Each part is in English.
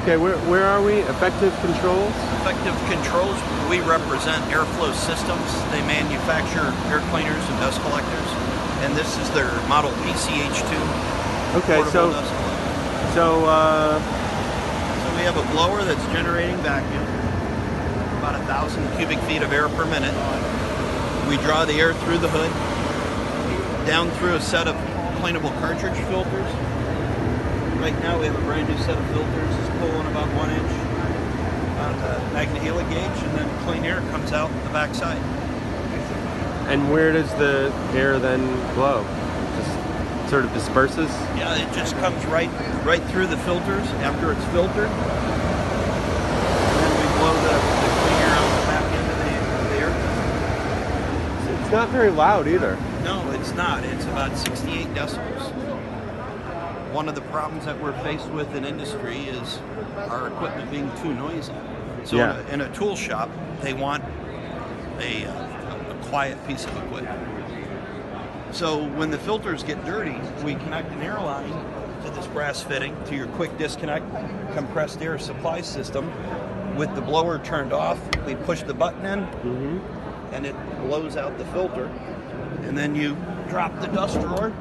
Okay, where are we? Effective controls? Effective controls, we represent airflow systems. They manufacture air cleaners and dust collectors, and this is their model PCH2. Okay, so we have a blower that's generating vacuum, about 1,000 cubic feet of air per minute. We draw the air through the hood, down through a set of cleanable cartridge filters. Right now we have a brand new set of filters. It's pulling about 1 inch on the Magnahela gauge, and then clean air comes out the backside. And where does the air then blow? Just sort of disperses? Yeah, it just comes right through the filters after it's filtered. And then we blow the clean air out the back end of the air. It's not very loud either. No, it's not. It's about 68 decibels. One of the problems that we're faced with in industry is our equipment being too noisy. So in a tool shop, they want a quiet piece of equipment. So when the filters get dirty, we connect an air line to this brass fitting to your quick disconnect compressed air supply system. With the blower turned off, we push the button in, and it blows out the filter. And then you drop the dust drawer,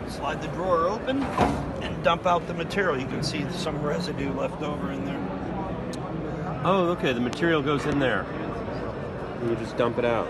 slide the drawer open, and dump out the material. You can see some residue left over in there. Oh, okay, the material goes in there. And you just dump it out.